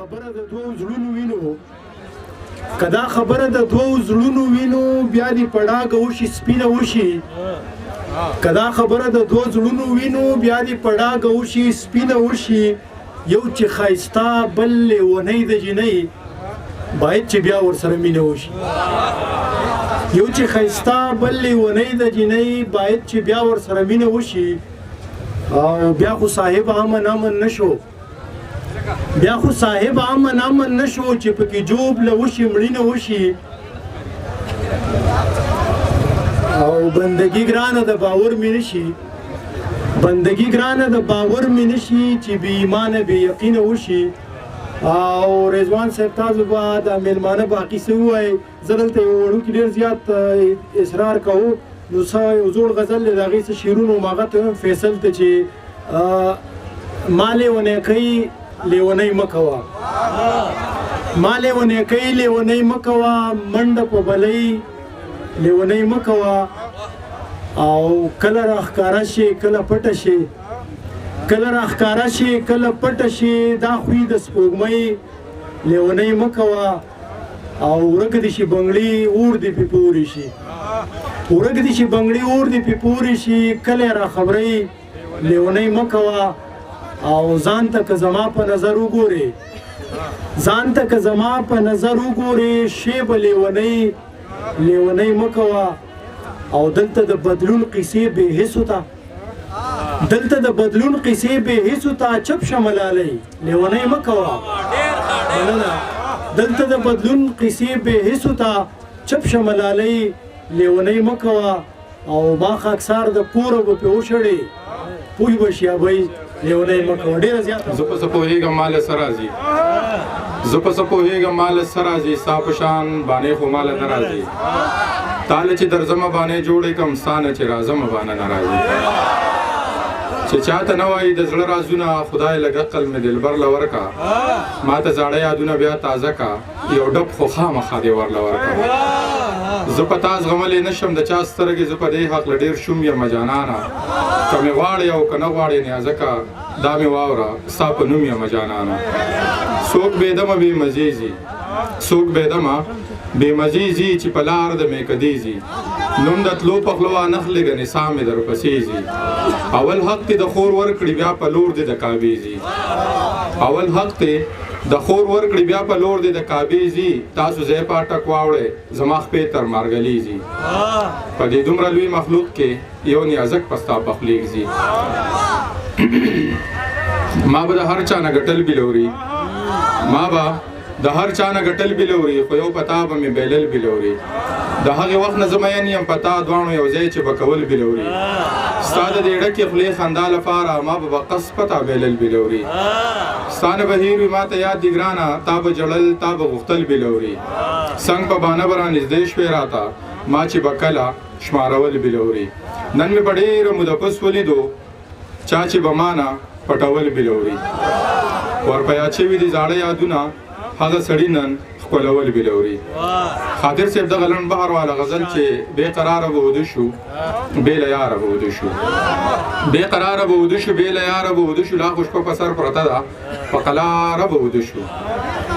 خبره د دوو زړونو وینو کدا خبره د دوو زړونو وینو بیا دې پړاګه وشي سپینه وشي کدا خبره د دوو زړونو وینو بیا دې پړاګه وشي سپینه وشي یو چې ښایسته بل لیونی د جنۍ باید چې بیا ورسره مینه وشي یو چې ښایسته بل لیونی د جنۍ باید چې بیا ورسره مینه وشي او بیا خو صاحب امن امن نشو بیا خو صاحب امن امن نشو چې پکې جوب له وشي مړینه وشي او بندگی ګرانه د باور مې نشي بندگی ګرانه د باور مې نشي چې بې ایمانه بې یقینه وشي او رضوان صاحب تاسو به د میلمانه باقي څه ووایئ زه دلته یو وړوکي ډېر زیات اصرار کوو نو څه یو زوړ غزل دی د هغې څه شعرونه هم هغه ته ویم فیصل ته چې ما لیونی کوي لیونی مه کوه ما لیونی کوي لیونی مه کوه منډه په بلۍ لیونی مه کوه او کله راښکاره شي کله پټه شي کله راښکاره شي کله پټه شي دا خوی د سپوږمۍ لیونی مه کوه او ورک دې شي بنګړي اور دې پې پورې شي ورک دې شي بنګړي اور دې پې پورې شي کله را خبرئ لیونی مه کوه او ځان ته که زما په نظر وګورې ځان ته که زما په نظر وګورې شی به لیونی مه کوه او دلته د بدلون قیسې بې حسو ته دلته د بدلون قیسې بې حسو ته چپ شه ملالۍ لیونی مه کوه دلته د بدلون قیسې بې حسو ته چپ شه ملالۍ لیونی مه کوه او ما خاکسار د کوره به پې وشړې پوه به شي ابۍ لیونی مه کوه ډېره زیاته زه په څه پوهېږم ماله څه راځي زه په څه پوهېږم ماله څه راځي ستا په شان بانې خو ماله نه راځي تاله چې درځمه بانې جوړې کړم ستا نه چې راځمه بانه نه راځي چې چاته نه وایي د زړه رازونه خدای لږ عقل مې دلبر له ورکه ما ته زاړه یادونه بیا تازه کا یو ډب خو خامخا دې ورله ورکه زه په تا زغملی نه شم د چا سترګې زه په دې هکله ډېر شوم یم جانانه که مې غواړې او که نه غواړې نیازکه دا مې واوره ستا په نوم یم جانانه څوک بېدمه بې مزې ځي څوک بېدمه بې مزې ځي چې په لار د میکدې ځي نوم د تلو په خوله وانخلې ګنې سا مې درپسې ځي اول حق دې د خور ورکړي بیا په لور دې د کعبې ځي اول حق دې د خور ورکړي بیا په لور دې د کعبې ځي تاسو ځای په اټک واوړئ زما خپې تر مارګلې ځي په دې دومره لوی مخلوق کې یو نیازک په ستا پخلیک ځي ما به د هر چا نه ګټل بلوري ما به د هر چا نه ګټل بلوري خو یو پتا به مې بیلل بلوري د هغې وخت نه زه مین یم په تا دواړو یو ځای چې به کول بلوري ستا د دې ډکې خولې خندا لپاره ما به قص پتا بیلل بلوري ستا نه به هیر وي ما ته یاد دي ګرانه تا به ژړل تا به غوښتل بلوري څنګ په بانه به رانږدې شوې راته ما چې به کله شمارول بلوري نن مې په ډېره موده پس ولیدو چا چې به ما نه پټول بلوري ورپه یاد شوي دي زاړه یادونه هغه سړي نن ښکلول بلوري خاطر صاحب دغه لنډ بحر والا غزل چې بې قراره به وده شو بې له یاره به وده شو بې قراره به وده شو بې له یاره به وده شو لا خو شپه په سر پرته ده په قلاره به وده شو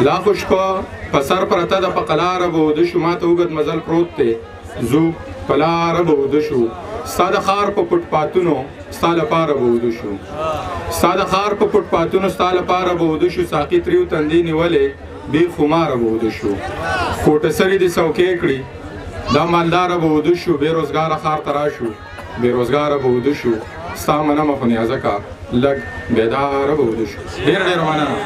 لا خو شپه په سر پرته ده په قلاره به وده شو ما ته اوږد مزل پروت دی زو په لاره به وده شو ستا د ښار په پټ پاتونو ستا لپاره به وده شو ستا د ښار په پټ پاتونو ستا لپاره به وده شو ساقي تریو تندې نیولې بې خماره به وده شو کوټه سرې دې څوکۍ کړي دا مالداره به وده شو بې روزګاره ښار ته راشو بې روزګاره به وده شو ستا منمه خو نیازکه لږ بیداره به وده شو ډېره ډېره مننه